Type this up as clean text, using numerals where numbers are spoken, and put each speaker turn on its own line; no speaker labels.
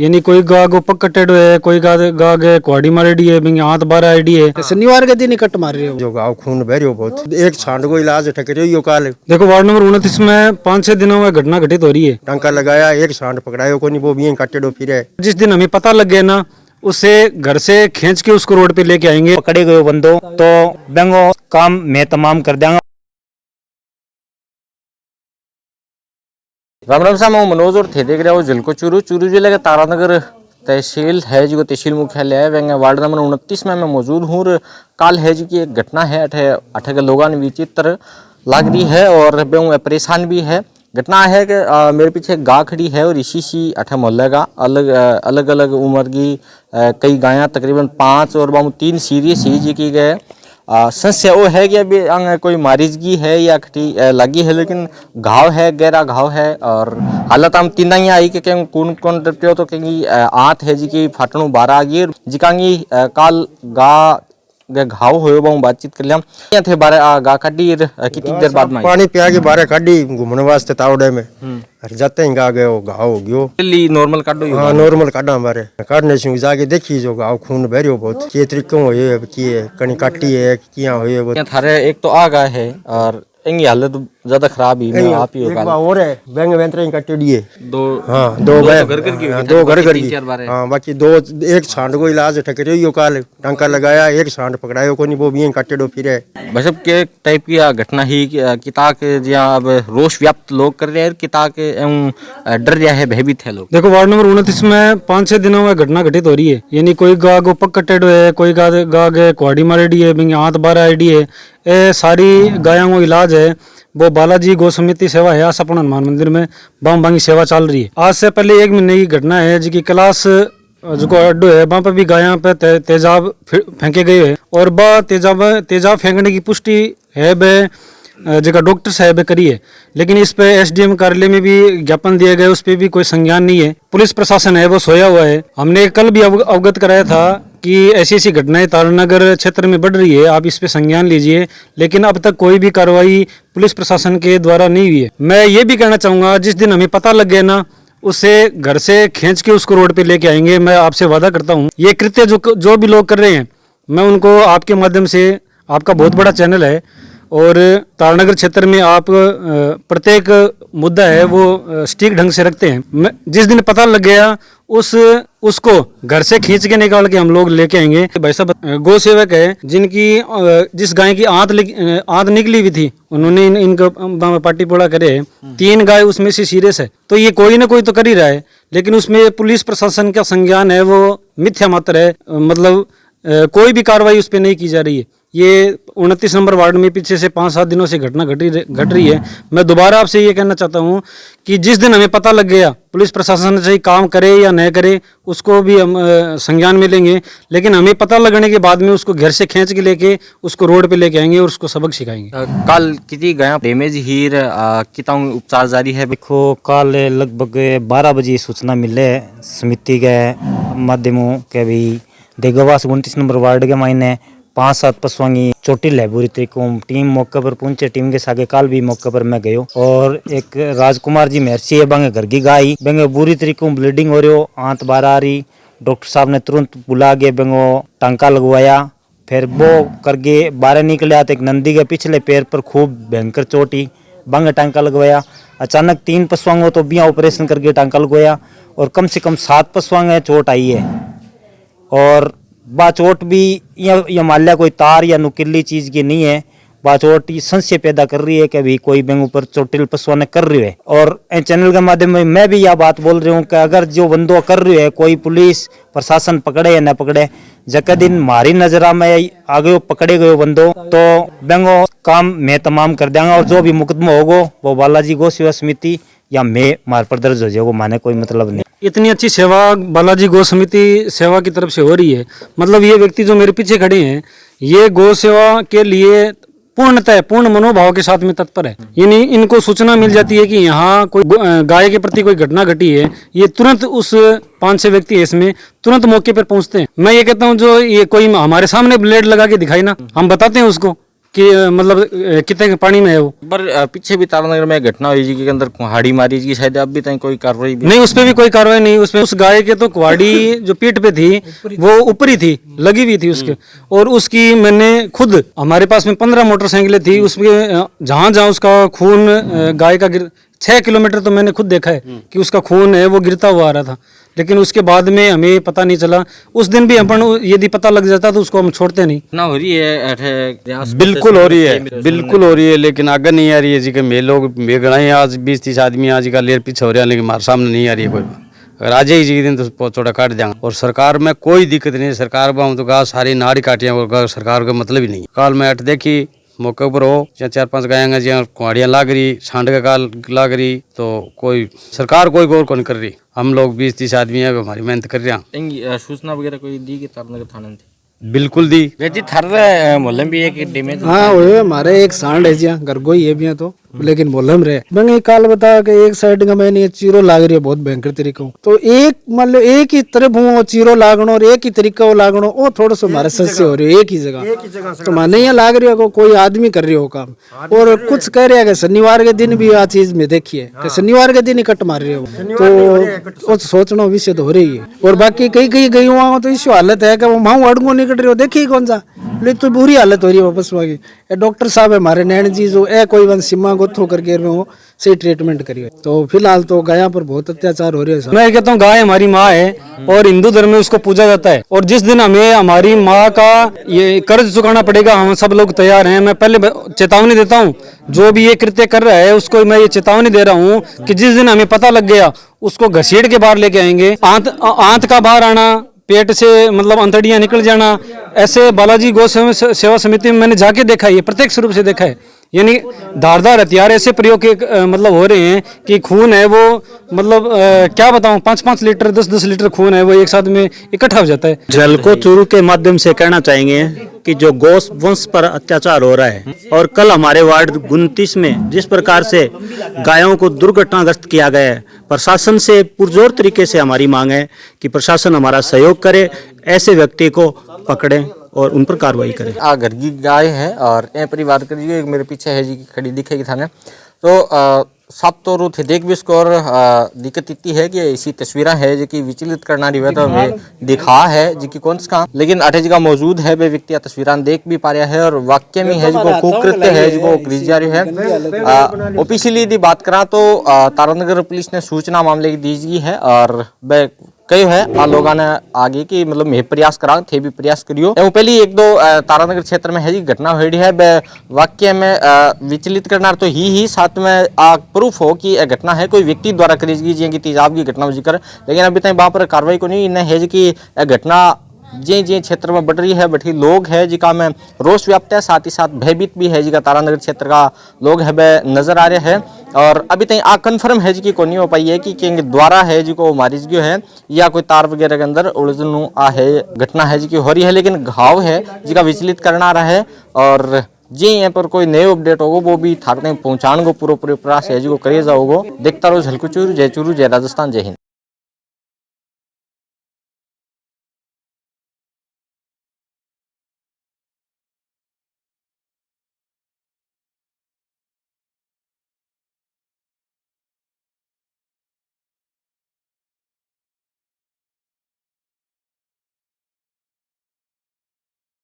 यानी कोई गाग पक कटेडो है, कोई गाग कुआड़ी मारेडी है, बिंगे हाथ बार आईडी है।
शनिवार के दिन ही कट मार रहे हो
जो गाँव खून बह रही बहुत, एक छांड को इलाज ठकरियो काल
देखो वार्ड नंबर 29 में 5-6 दिनों में घटना घटित हो रही है।
टांका लगाया, एक छांड पकड़ायो को नहीं, वो भी काटेडो फिरे।
जिस दिन हमें पता लग गया ना, उसे घर से खींच के उसको रोड पे लेके आएंगे।
पकड़े गए बंदो तो बेंगो काम मैं तमाम कर देंगा।
राम राम साहब, मैं मनोज और थे देख रहे हो जिले को चूरू जिले के तारानगर तहसील है जो तहसील मुख्यालय है वेंगे वार्ड नंबर 29 में मैं मौजूद हूँ। काल है जी की एक घटना है, अठे के लोगों ने विचित्र लग रही है और बेहू परेशान भी है। घटना है कि मेरे पीछे गाय खड़ी है और इसी सी अठे मोहल्ले का अलग अलग उम्र की कई गायां तकरीबन 5 और 3 सीरियस ही जी की गए। संशय वो है कि अभी कोई मारिजगी है या खटी लगी है, लेकिन घाव है, गहरा घाव है और हालत हम तीन ही आई कि कौन कौन डरते तो कहीं आंत है जी की फाटणु बारह आ गई जिकांगी काल गा घाव हो बातचीत कर लिया यहाँ थे बारे गा काटी कितनी देर बाद में
पानी पिया के बारे काटी घूमने वास्ते तावड़े में जाते ही गा गए घाव हो गयो।
नॉर्मल काटो?
हाँ नॉर्मल काटा हमारे काटने से जाके देखी जो घाव खून बह रही बहुत के तरीकों हुए की कहीं काटी है किया हुए
थारे एक तो आ गया है और इनकी हालत ज्यादा खराब ही मैं आप ही होगा
और है बैंक वेंत्र काटेडी है
दो।
हाँ दो घर घर की हाँ बाकी दो एक छांड को इलाज ठकरियो काल टांका लगाया, एक छांड पकड़ायो को नहीं, वो भी काटेडो फिरे।
बस के टाइप की घटना ही किता के जहाँ अब रोष व्याप्त लोग कर रहे हैं, किता के डर रहा है, भयभीत है लोग।
देखो वार्ड नंबर 29 में 5-6 दिनों में घटना घटित हो रही है। यानी कोई गाग पक कटेडो है, कोई गाग कुआड़ी मारेडी है, बिंगे हाथ बार आईडी है। ये सारी गायों को इलाज है वो बालाजी गौ समिति सेवा है आसापुर हनुमान मंदिर में बम बांगी सेवा चल रही है। आज से पहले 1 महीने की घटना है जी क्लास जो अड्डो है वहाँ पे भी गायों पे तेजाब फेंके गए है और बा तेजाब फेंकने की पुष्टि है बे जगह डॉक्टर साहब करी है, लेकिन इस पे एसडीएम कार्यालय में भी ज्ञापन दिया गया, उस पे भी कोई संज्ञान नहीं है। पुलिस प्रशासन है वो सोया हुआ है। हमने कल भी अवगत कराया था कि ऐसी घटनाएं तारानगर क्षेत्र में बढ़ रही है, आप इस पे संज्ञान लीजिए, लेकिन अब तक कोई भी कार्रवाई पुलिस प्रशासन के द्वारा नहीं हुई है। मैं ये भी कहना चाहूंगा जिस दिन हमें पता लग गया ना, उसे घर से खींच के उसको रोड पे लेके आएंगे। मैं आपसे वादा करता हूँ ये कृत्य जो भी लोग कर रहे हैं, मैं उनको आपके माध्यम से, आपका बहुत बड़ा चैनल है और तारानगर क्षेत्र में आप प्रत्येक मुद्दा है वो सटीक ढंग से रखते हैं। जिस दिन पता लग गया उसको घर से खींच के निकाल के हम लोग लेके आएंगे। भाई साहब गौ सेवक है जिनकी जिस गाय की आंत निकली हुई थी, उन्होंने इनको पार्टी पोड़ा करे 3 गाय उसमें से सीरियस है, तो ये कोई ना कोई तो कर ही रहा है, लेकिन उसमें पुलिस प्रशासन का संज्ञान है वो मिथ्या मात्र है। मतलब कोई भी कार्रवाई उस पर नहीं की जा रही है। ये 29 नंबर वार्ड में पीछे से 5-7 दिनों से घटना घट रही है। मैं दोबारा आपसे ये कहना चाहता हूँ कि जिस दिन हमें पता लग गया पुलिस प्रशासन से काम करे या न करे उसको भी हम संज्ञान में लेंगे, लेकिन हमें पता लगने के बाद में उसको घर से खींच के लेके उसको रोड पे लेके आएंगे और उसको सबक सिखाएंगे।
कल कितनी गया डैमेज हीर कितना उपचार जारी है?
देखो कल लगभग 12 बजे सूचना मिले समिति के माध्यमों के भी देगवास 29 नंबर वार्ड के मायने 5-7 पशुओं चोटिल है बुरी तरीकों। टीम मौके पर पहुंचे, टीम के सागे काल भी मौके पर मैं गयो और एक राजकुमार जी महर्षि है बंगे घर की गाय बंगे बुरी तरीकों ब्लीडिंग हो रही हो, आंत बाहर आ रही। डॉक्टर साहब ने तुरंत बुला के बंगो टांका लगवाया, फिर वो करके बाहर निकले तो एक नंदी के पिछले पैर पर खूब भयंकर चोटी बंगे टांका लगवाया। अचानक 3 पशुओं तो बिया ऑपरेशन करके टांका लगवाया और कम से कम 7 पशुओं चोट आई है और बा चोट भी या मान लिया कोई तार या नुकीली चीज की नहीं है। बा चोट संशय पैदा कर रही है कि अभी कोई बेंगू पर चोटिल पशुओं ने कर रही है। और चैनल के माध्यम में मैं भी यह बात बोल रही हूँ कि अगर जो बंदो कर रही है कोई पुलिस प्रशासन पकड़े या न पकड़े, जके दिन मारी नजरा में आगे पकड़े गए बंदो तो बेंगो काम मैं तमाम कर देंगे और जो भी मुकदमा होगा वो बालाजी गौ सेवा समिति या मैं मार पर दर्ज हो जाएगा, माने कोई मतलब नहीं।
इतनी अच्छी सेवा बालाजी गौ समिति सेवा की तरफ से हो रही है। मतलब ये व्यक्ति जो मेरे पीछे खड़े हैं ये गौ सेवा के लिए पूर्ण मनोभाव के साथ में तत्पर है। यानी इनको सूचना मिल जाती है कि यहाँ कोई गाय के प्रति कोई घटना घटी है, ये तुरंत उस 5-6 व्यक्ति है इसमें तुरंत मौके पर पहुंचते हैं। मैं ये कहता हूँ जो ये कोई हमारे सामने ब्लेड लगा के दिखाई ना, हम बताते हैं उसको कि मतलब कितने के पानी में है वो।
पर पीछे भी तारानगर में घटना हुई जी के अंदर कुहाड़ी मारी जी, शायद अभी तक कोई कार्रवाई भी
नहीं, उस पे भी कोई कार्रवाई नहीं। उसमें उस गाय के तो कुहाड़ी जो पीठ पे थी वो ऊपरी थी, लगी हुई थी उसके। और उसकी मैंने खुद, हमारे पास में 15 मोटरसाइकिलें थी, उसमें जहां जहां उसका खून गाय का 6 किलोमीटर तो मैंने खुद देखा है कि उसका खून है वो गिरता हुआ आ रहा था। लेकिन उसके बाद में हमें पता नहीं चला। उस दिन भी अपन यदि पता लग जाता तो उसको हम छोड़ते नहीं।
घटना हो रही है।
बिल्कुल हो रही है, बिल्कुल हो रही है, लेकिन आगे नहीं आ रही है जी के मैं लोग गणाए आज 20-30 आदमी आज का लेर पीछे हो रहा है, लेकिन हमारे सामने नहीं आ रही है कोई। अगर आज ही जी के दिन तो चौड़ा काट देंगे। और सरकार में कोई दिक्कत नहीं है, सरकार में हम तो कहा सारी नाड़ी काटियाँ और सरकार का मतलब ही नहीं। काल में अट देखी मौके पर हो या 4-5 गायें जहाँ कुहाड़ियाँ लाग रही, छांड का काल लाग रही, तो कोई सरकार कोई गौर कौन कर रही। हम लोग 20-30 आदमी है हमारी मेहनत कर रहे हैं।
सूचना वगैरह कोई दी कि तारानगर थाने में?
बिल्कुल दी।
जी थर मोहल्ले में भी एक डैमेज।
हाँ वो हमारे एक सांड है जिया घर को ही है भी तो, लेकिन मोहल्लम रहे बंगे काल बता के एक साइड का मैंने चीरो लाग रही है बहुत भयंकर तरीका। तो एक मतलब एक ही तरफ वो चीरो लागनो और एक ही तरीका वो लागनो, वो थोड़ा सा हमारे सस्य हो रही है एक ही जगह। तो माने यहाँ लाग रही है कोई आदमी कर रही हो काम। और कुछ कह रहे हैं शनिवार के दिन भी आ चीज में देखिए कि शनिवार के दिन ही कट मार रही हो, तो सोचना विषय तो हो रही है। और बाकी कई कई गई हुआ तो इस हालत है कि वो माऊ अड़गो निकल रही हो, देखिए कौन सा तो बुरी हालत हो रही है वापस की। डॉक्टर साहब है हमारे नैन जी जो ए कोई वन सीमा गोथो करके वो सही ट्रीटमेंट करिए। तो फिलहाल तो गाय पर बहुत अत्याचार हो रहे हैं।
मैं कहता हूँ गाय हमारी माँ है और हिंदू धर्म में उसको पूजा जाता है। और जिस दिन हमें हमारी माँ का ये कर्ज चुकाना पड़ेगा, हम सब लोग तैयार हैं। मैं पहले चेतावनी देता हूँ, जो भी ये कृत्य कर रहा है उसको मैं ये चेतावनी दे रहा हूँ कि जिस दिन हमें पता लग गया उसको घसीट के बाहर लेके आएंगे। आंत का बाहर आना, पेट से मतलब अंतड़ियां निकल जाना, ऐसे बालाजी गौ सेवा समिति में मैंने जाके देखा है, ये प्रत्यक्ष रूप से देखा है। यानी धारदार हथियार ऐसे प्रयोग के मतलब हो रहे हैं कि खून है वो मतलब क्या बताऊं, 5-5 लीटर 10-10 लीटर खून है वो एक साथ में इकट्ठा हो जाता है।
झलको चूरू के माध्यम से कहना चाहेंगे कि जो गौ वंश पर अत्याचार हो रहा है और कल हमारे वार्ड 29 में जिस प्रकार से गायों को दुर्घटनाग्रस्त किया गया है, प्रशासन से पुरजोर तरीके से हमारी मांग है कि प्रशासन हमारा सहयोग करे, ऐसे व्यक्ति को पकड़े और उन पर कार्रवाई करें।
घर की गाय है और ए परिवार कर जी मेरे पीछे है जी की खड़ी दिखेगी थाने। तो सब तो रू थे देख भी इसको। और दिक्कत इतनी है कि ऐसी तस्वीरें है जो कि विचलित करना रही है तो हमें दिखा है जी की कौन सा, लेकिन अठे जगह मौजूद है वे व्यक्ति तस्वीरें देख भी पा रहा है और वाक्य में है जो कुकृत्य है जो गृह जा रही है। ऑफिशियली यदि बात करा तो तारानगर पुलिस ने सूचना मामले की दी गई है और वह कई है आ लोगों ने आगे की मतलब मैं प्रयास करा थे भी प्रयास करियो। पहली 1-2 तारानगर क्षेत्र में है जी घटना हुई है, वाक्य में विचलित करना तो ही साथ में प्रूफ हो कि घटना है कोई व्यक्ति द्वारा करी गई जी की तेजाब की घटना जिक्र। लेकिन अभी तक वहाँ पर कार्रवाई को नहीं इन्हें है जी की घटना जे जे क्षेत्र में बढ़ रही है बैठी लोग है जिका में रोष व्याप्त है, साथ ही साथ भयभीत भी है जिका तारानगर क्षेत्र का लोग है वह नजर आ रहे हैं। और अभी तक आ कन्फर्म है जी की को नहीं हो पाई है कि किंग द्वारा है जी को मारिज गयो है या कोई तार वगैरह के अंदर उलझन आ है घटना है जी की हो रही है। लेकिन घाव है जिका विचलित करना आ रहा है और जी यहाँ पर कोई नए अपडेट होगा वो भी थाने पहुंचाने को पूरा प्रयास है जी को करे जाओगे। देखता रहो झलको चूरू, जय राजस्थान, जय हिंद।